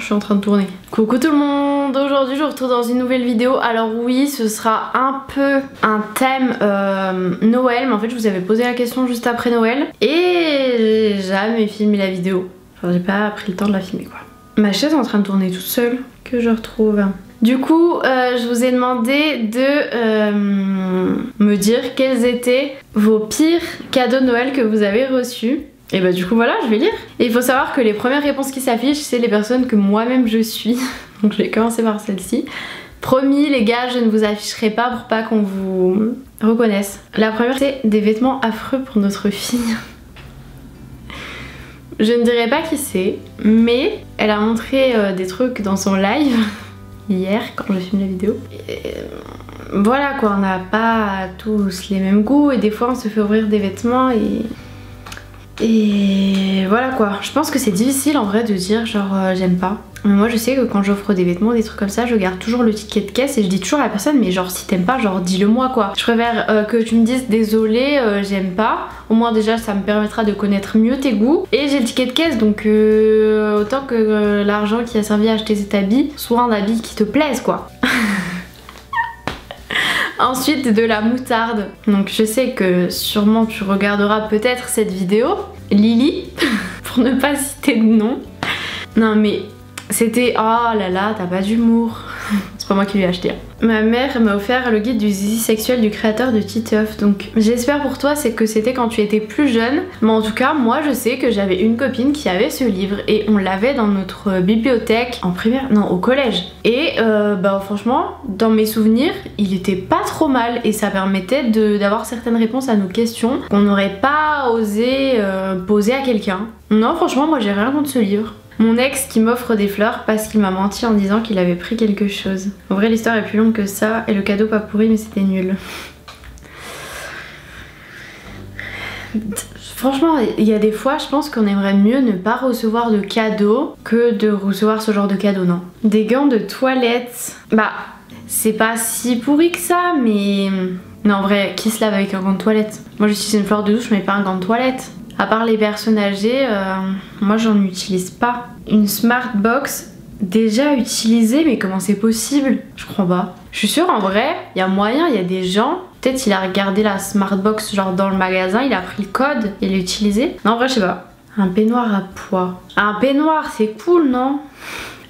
je suis en train de tourner. Coucou tout le monde, aujourd'hui je vous retrouve dans une nouvelle vidéo. Alors oui, ce sera un peu un thème Noël, mais en fait je vous avais posé la question juste après Noël et j'ai jamais filmé la vidéo. Enfin j'ai pas pris le temps de la filmer quoi. Ma chaise est en train de tourner toute seule, que je retrouve. Du coup, je vous ai demandé de me dire quels étaient vos pires cadeaux de Noël que vous avez reçus. Et bah du coup voilà, je vais lire. Et il faut savoir que les premières réponses qui s'affichent, c'est les personnes que moi-même je suis. Donc je vais commencer par celle-ci. Promis les gars, je ne vous afficherai pas pour pas qu'on vous reconnaisse. La première, c'est des vêtements affreux pour notre fille. Je ne dirai pas qui c'est, mais elle a montré des trucs dans son live hier quand je filme la vidéo. Et voilà quoi, on n'a pas tous les mêmes goûts et des fois on se fait ouvrir des vêtements et voilà quoi. Je pense que c'est difficile en vrai de dire genre j'aime pas. Mais moi je sais que quand j'offre des vêtements, des trucs comme ça, je garde toujours le ticket de caisse et je dis toujours à la personne mais genre si t'aimes pas, genre dis-le moi quoi. Je préfère que tu me dises désolé j'aime pas. Au moins déjà ça me permettra de connaître mieux tes goûts. Et j'ai le ticket de caisse donc autant que l'argent qui a servi à acheter cet habit soit un habit qui te plaise quoi. Ensuite de la moutarde. Donc je sais que sûrement tu regarderas peut-être cette vidéo. Lily, pour ne pas citer de nom. Non mais c'était... Oh là là, t'as pas d'humour. C'est pas moi qui l'ai acheté. Ma mère m'a offert le guide du zizi sexuel du créateur de Titeuf. Donc j'espère pour toi c'est que c'était quand tu étais plus jeune. Mais en tout cas moi je sais que j'avais une copine qui avait ce livre et on l'avait dans notre bibliothèque en primaire, non au collège. Et bah franchement dans mes souvenirs il était pas trop mal et ça permettait d'avoir certaines réponses à nos questions qu'on n'aurait pas osé poser à quelqu'un. Non franchement moi j'ai rien contre ce livre. Mon ex qui m'offre des fleurs parce qu'il m'a menti en disant qu'il avait pris quelque chose. En vrai l'histoire est plus longue que ça et le cadeau pas pourri mais c'était nul. Franchement il y a des fois je pense qu'on aimerait mieux ne pas recevoir de cadeaux que de recevoir ce genre de cadeau, non. Des gants de toilette, bah c'est pas si pourri que ça mais... Non en vrai qui se lave avec un gant de toilette? Moi j'utilise une fleur de douche mais pas un gant de toilette. À part les personnes âgées, moi j'en utilise pas. Une smart box déjà utilisée, mais comment c'est possible? Je crois pas. Je suis sûre en vrai, il y a moyen, il y a des gens, peut-être il a regardé la smart box genre dans le magasin, il a pris le code et l'a utilisé. Non en vrai je sais pas. Un peignoir à pois. Un peignoir c'est cool non?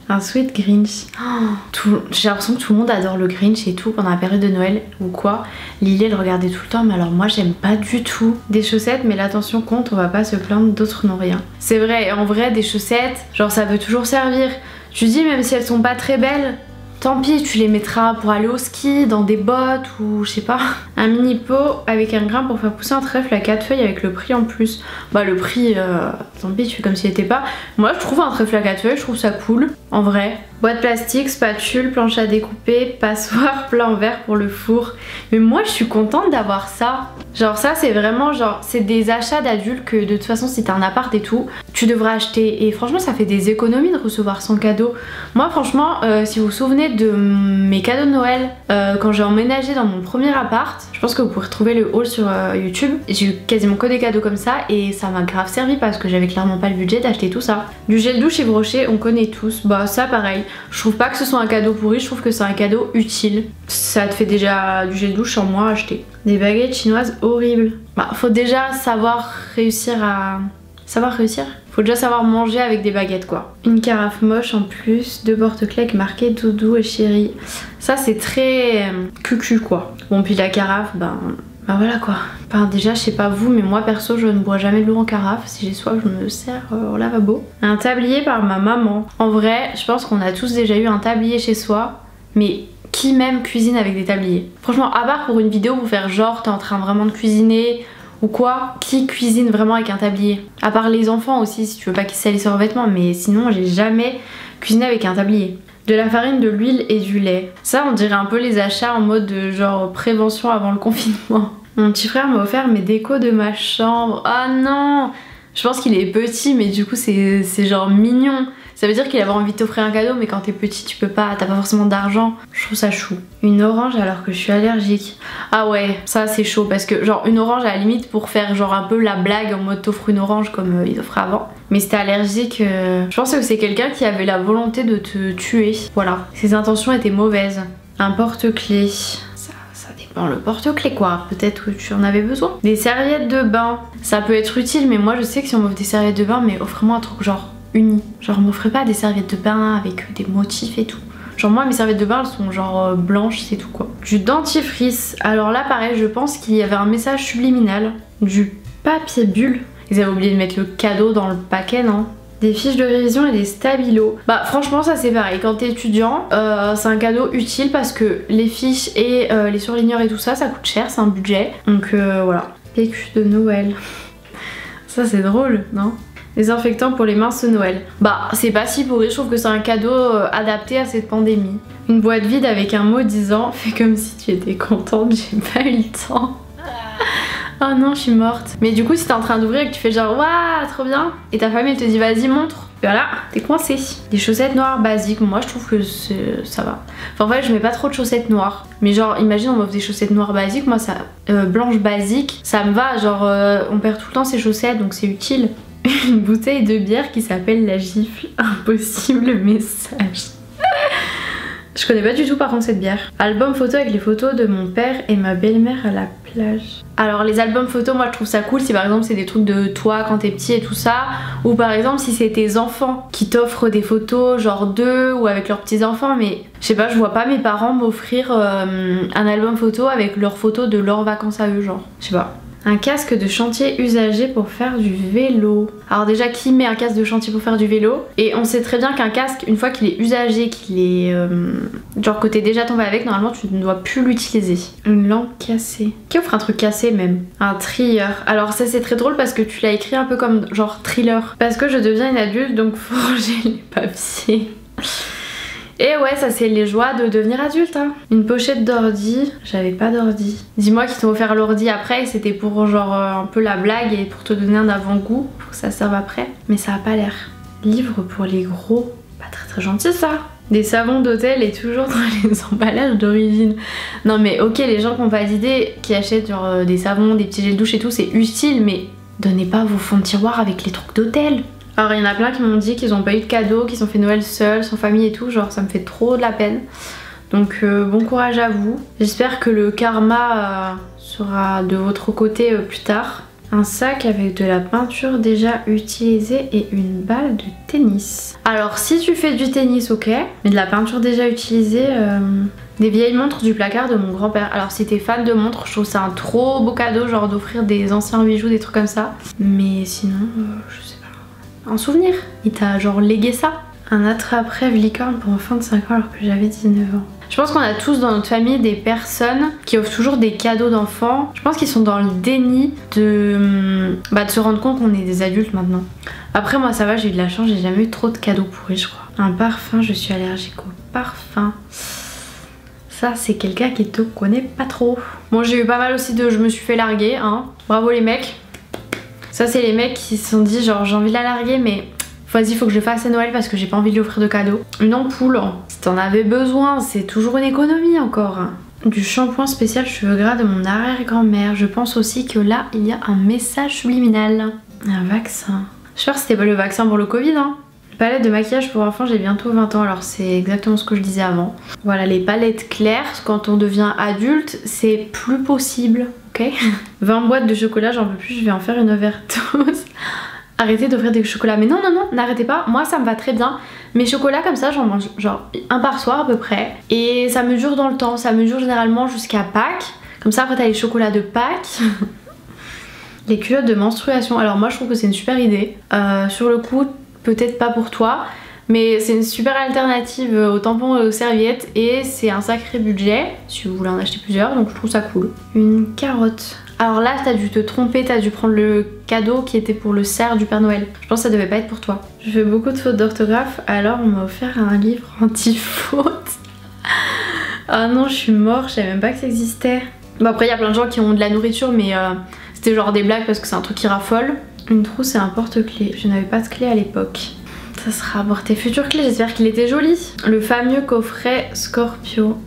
Un sweat Grinch. Oh, j'ai l'impression que tout le monde adore le Grinch et tout pendant la période de Noël ou quoi. Lily elle regardait tout le temps mais alors moi j'aime pas du tout. Des chaussettes mais l'attention compte, on va pas se plaindre, d'autres n'ont rien. C'est vrai, en vrai des chaussettes, genre ça peut toujours servir. Tu dis même si elles sont pas très belles, tant pis tu les mettras pour aller au ski, dans des bottes ou je sais pas. Un mini pot avec un grain pour faire pousser un trèfle à 4 feuilles avec le prix en plus. Bah le prix, tant pis tu fais comme s'il était pas. Moi je trouve un trèfle à 4 feuilles, je trouve ça cool. En vrai. Boîte plastique, spatule, planche à découper, passoire, plat en verre pour le four. Mais moi je suis contente d'avoir ça. Genre ça c'est vraiment genre, c'est des achats d'adultes que de toute façon si t'as un appart et tout, tu devrais acheter. Et franchement ça fait des économies de recevoir son cadeau. Moi franchement, si vous vous souvenez de mes cadeaux de Noël, quand j'ai emménagé dans mon premier appart, je pense que vous pouvez retrouver le haul sur YouTube. J'ai eu quasiment que des cadeaux comme ça et ça m'a grave servi parce que j'avais clairement pas le budget d'acheter tout ça. Du gel douche Yves Rocher, on connaît tous. Bah ça pareil. Je trouve pas que ce soit un cadeau pourri, je trouve que c'est un cadeau utile. Ça te fait déjà du gel douche en moins à acheter. Des baguettes chinoises horribles. Bah faut déjà savoir réussir à... Savoir réussir? Faut déjà savoir manger avec des baguettes quoi. Une carafe moche en plus, 2 porte-clés marqués doudou et chéri. Ça c'est très cucu quoi. Bon puis la carafe, bah voilà quoi. Enfin déjà je sais pas vous mais moi perso je ne bois jamais de l'eau en carafe. Si j'ai soif je me sers au lavabo. Un tablier par ma maman. En vrai je pense qu'on a tous déjà eu un tablier chez soi. Mais qui même cuisine avec des tabliers? Franchement à part pour une vidéo pour faire genre t'es en train vraiment de cuisiner ou quoi, qui cuisine vraiment avec un tablier? À part les enfants aussi si tu veux pas qu'ils salissent leurs vêtements, mais sinon j'ai jamais cuisiné avec un tablier. De la farine, de l'huile et du lait. Ça on dirait un peu les achats en mode genre prévention avant le confinement. Mon petit frère m'a offert mes décos de ma chambre. Ah non! Je pense qu'il est petit mais du coup c'est genre mignon. Ça veut dire qu'il avait envie de t'offrir un cadeau, mais quand t'es petit, tu peux pas, t'as pas forcément d'argent. Je trouve ça chou. Une orange alors que je suis allergique. Ah ouais, ça c'est chaud parce que genre une orange à la limite pour faire genre un peu la blague en mode t'offres une orange comme ils offraient avant. Mais si t'es allergique, je pense que c'est quelqu'un qui avait la volonté de te tuer. Voilà, ses intentions étaient mauvaises. Un porte-clés. Ça dépend le porte-clés quoi, peut-être que tu en avais besoin. Des serviettes de bain, ça peut être utile, mais moi je sais que si on m'offre des serviettes de bain, mais offre-moi un truc genre uni. Genre m'offrez pas des serviettes de bain avec des motifs et tout. Genre moi mes serviettes de bain elles sont genre blanches, c'est tout quoi. Du dentifrice, alors là pareil je pense qu'il y avait un message subliminal. Du papier bulle. Ils avaient oublié de mettre le cadeau dans le paquet, non? Des fiches de révision et des stabilos. Bah franchement ça c'est pareil, quand t'es étudiant c'est un cadeau utile parce que les fiches et les surligneurs et tout ça coûte cher, c'est un budget. Donc voilà. PQ de Noël. Ça c'est drôle, non? Désinfectant pour les mains ce Noël. Bah c'est pas si pourri, je trouve que c'est un cadeau adapté à cette pandémie. Une boîte vide avec un mot disant fais comme si tu étais contente, j'ai pas eu le temps. Oh non, je suis morte. Mais du coup, si t'es en train d'ouvrir et que tu fais genre waouh, trop bien, et ta famille elle te dit vas-y montre, voilà, t'es coincé. Des chaussettes noires basiques, moi je trouve que ça va. Enfin en fait, je mets pas trop de chaussettes noires. Mais genre, imagine on m'offre des chaussettes noires basiques, moi ça, blanches basiques, ça me va. Genre, on perd tout le temps ses chaussettes, donc c'est utile. Une bouteille de bière qui s'appelle la gifle. Impossible message. Je connais pas du tout par contre cette bière. Album photo avec les photos de mon père et ma belle-mère à la plage. Alors les albums photos moi je trouve ça cool si par exemple c'est des trucs de toi quand t'es petit et tout ça. Ou par exemple si c'est tes enfants qui t'offrent des photos genre d'eux ou avec leurs petits enfants. Mais je sais pas, je vois pas mes parents m'offrir un album photo avec leurs photos de leurs vacances à eux genre. Je sais pas. Un casque de chantier usagé pour faire du vélo. Alors déjà qui met un casque de chantier pour faire du vélo? Et on sait très bien qu'un casque, une fois qu'il est usagé, qu'il est genre que t'es déjà tombé avec, normalement tu ne dois plus l'utiliser. Une lampe cassée. Qui offre un truc cassé même? Un trieur. Alors ça c'est très drôle parce que tu l'as écrit un peu comme genre thriller. Parce que je deviens une adulte donc faut ranger les papiers. Et ouais, ça c'est les joies de devenir adulte hein. Une pochette d'ordi, j'avais pas d'ordi. Dis-moi qu'ils t'ont offert l'ordi après et c'était pour genre un peu la blague et pour te donner un avant-goût, pour que ça serve après. Mais ça a pas l'air. Livre pour les gros, pas très gentil ça. Des savons d'hôtel et toujours dans les emballages d'origine. Non mais ok, les gens qui ont pas d'idée, qui achètent genre des savons, des petits gels douche et tout, c'est utile, mais donnez pas vos fonds de tiroir avec les trucs d'hôtel. Alors il y en a plein qui m'ont dit qu'ils ont pas eu de cadeau, qu'ils ont fait Noël seuls, sans famille et tout, genre ça me fait trop de la peine. Donc bon courage à vous. J'espère que le karma sera de votre côté plus tard. Un sac avec de la peinture déjà utilisée et une balle de tennis. Alors si tu fais du tennis ok, mais de la peinture déjà utilisée... Des vieilles montres du placard de mon grand-père. Alors si t'es fan de montres, je trouve ça un trop beau cadeau, genre d'offrir des anciens bijoux, des trucs comme ça. Mais sinon, je sais pas. Un souvenir. Il t'a genre légué ça. Un attrape-rêve licorne pour enfants de 5 ans alors que j'avais 19 ans. Je pense qu'on a tous dans notre famille des personnes qui offrent toujours des cadeaux d'enfants. Je pense qu'ils sont dans le déni de se rendre compte qu'on est des adultes maintenant. Après moi ça va, j'ai eu de la chance, j'ai jamais eu trop de cadeaux pourris je crois. Un parfum, je suis allergique au parfum. Ça c'est quelqu'un qui te connaît pas trop. Bon j'ai eu pas mal aussi de je me suis fait larguer hein. Bravo les mecs. Ça c'est les mecs qui se sont dit genre j'ai envie de la larguer mais vas-y faut que je le fasse à Noël parce que j'ai pas envie de lui offrir de cadeau. Une ampoule, si t'en avais besoin, c'est toujours une économie encore. Du shampoing spécial cheveux gras de mon arrière-grand-mère. Je pense aussi que là il y a un message subliminal. Un vaccin. J'espère que c'était pas le vaccin pour le Covid hein. Palette de maquillage pour enfants, j'ai bientôt 20 ans, alors c'est exactement ce que je disais avant. Voilà, les palettes claires, quand on devient adulte, c'est plus possible, ok? 20 boîtes de chocolat, j'en peux plus, je vais en faire une overdose. Arrêtez d'offrir des chocolats, mais non, n'arrêtez pas, moi ça me va très bien. Mes chocolats comme ça, j'en mange genre un par soir à peu près. Et ça me dure dans le temps, ça me dure généralement jusqu'à Pâques. Comme ça après t'as les chocolats de Pâques. Les culottes de menstruation, alors moi je trouve que c'est une super idée. Sur le coup, peut-être pas pour toi, mais c'est une super alternative aux tampons et aux serviettes et c'est un sacré budget si vous voulez en acheter plusieurs, donc je trouve ça cool. Une carotte. Alors là t'as dû te tromper, t'as dû prendre le cadeau qui était pour le cerf du Père Noël. Je pense que ça devait pas être pour toi. Je fais beaucoup de fautes d'orthographe, alors on m'a offert un livre anti-faute. Ah non je suis morte, je savais même pas que ça existait. Bon après il y a plein de gens qui ont de la nourriture mais c'était genre des blagues parce que c'est un truc qui raffole. Une trousse et un porte-clés. Je n'avais pas de clé à l'époque. Ça sera pour tes futures clés, j'espère qu'il était joli. Le fameux coffret Scorpion.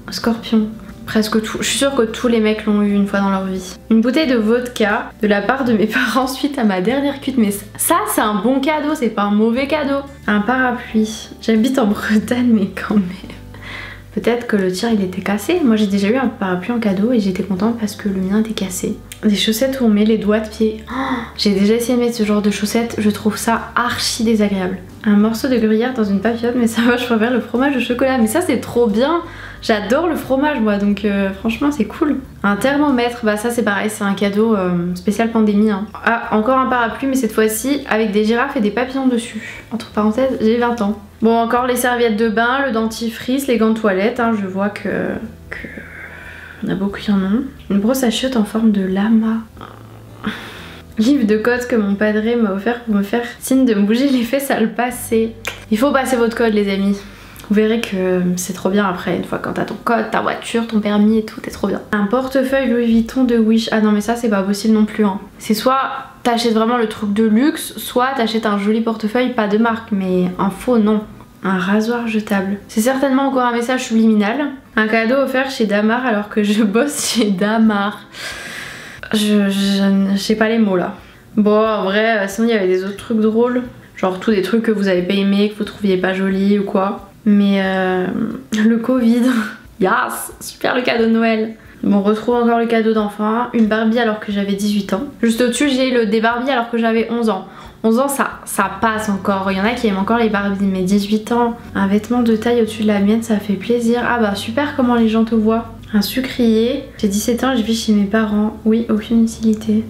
Presque tout. Je suis sûre que tous les mecs l'ont eu une fois dans leur vie. Une bouteille de vodka de la part de mes parents suite à ma dernière cuite. Mais ça, c'est un bon cadeau, c'est pas un mauvais cadeau. Un parapluie. J'habite en Bretagne, mais quand même. Peut-être que le tien il était cassé. Moi j'ai déjà eu un parapluie en cadeau et j'étais contente parce que le mien était cassé. Des chaussettes où on met les doigts de pied. Oh, j'ai déjà essayé de mettre ce genre de chaussettes, je trouve ça archi désagréable. Un morceau de gruyère dans une papillote, mais ça va, je préfère le fromage au chocolat. Mais ça c'est trop bien. J'adore le fromage moi, donc franchement c'est cool. Un thermomètre, bah ça c'est pareil, c'est un cadeau spécial pandémie. Hein. Ah, encore un parapluie, mais cette fois-ci avec des girafes et des papillons dessus. Entre parenthèses, j'ai 20 ans. Bon, encore les serviettes de bain, le dentifrice, les gants de toilette, hein, je vois que... Il y en a beaucoup qui en ont. Une brosse à chiottes en forme de lama. Livre de code que mon padré m'a offert pour me faire signe de me bouger les fesses à le passer. Il faut passer votre code les amis. Vous verrez que c'est trop bien après, une fois quand t'as ton code, ta voiture, ton permis et tout, t'es trop bien. Un portefeuille Louis Vuitton de Wish. Ah non mais ça c'est pas possible non plus. Hein. C'est soit t'achètes vraiment le truc de luxe, soit t'achètes un joli portefeuille, pas de marque, mais un faux non. Un rasoir jetable. C'est certainement encore un message subliminal. Un cadeau offert chez Damar alors que je bosse chez Damar. Je sais pas les mots là. Bon en vrai, sinon il y avait des autres trucs drôles. Genre tous des trucs que vous avez pas aimé, que vous trouviez pas jolis ou quoi. Mais le Covid, yes, super le cadeau de Noël. Bon, on retrouve encore le cadeau d'enfant, une Barbie alors que j'avais 18 ans. Juste au-dessus, j'ai des Barbies alors que j'avais 11 ans. 11 ans, ça passe encore. Il y en a qui aiment encore les Barbies, mais 18 ans, un vêtement de taille au-dessus de la mienne, ça fait plaisir. Ah bah super comment les gens te voient. Un sucrier. J'ai 17 ans, je vis chez mes parents. Oui, aucune utilité.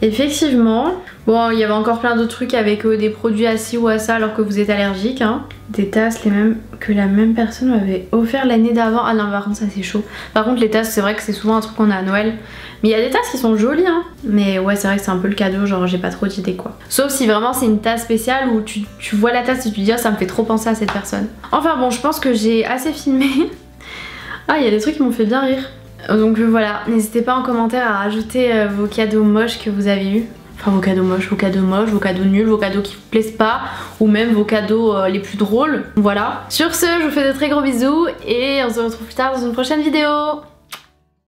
Effectivement. Bon, il y avait encore plein d'autres trucs avec des produits à ci ou à ça alors que vous êtes allergique. Hein. Des tasses les mêmes que la même personne m'avait offert l'année d'avant. Ah non, par contre ça c'est chaud. Par contre les tasses, c'est vrai que c'est souvent un truc qu'on a à Noël. Mais il y a des tasses qui sont jolies hein. Mais ouais, c'est vrai que c'est un peu le cadeau, genre j'ai pas trop d'idées quoi. Sauf si vraiment c'est une tasse spéciale où tu vois la tasse et tu te dis oh, ça me fait trop penser à cette personne. Enfin bon, je pense que j'ai assez filmé. Ah, il y a des trucs qui m'ont fait bien rire. Donc voilà, n'hésitez pas en commentaire à rajouter vos cadeaux moches que vous avez eu. Enfin vos cadeaux moches, vos cadeaux nuls, vos cadeaux qui vous plaisent pas, ou même vos cadeaux les plus drôles. Voilà. Sur ce, je vous fais de très gros bisous et on se retrouve plus tard dans une prochaine vidéo.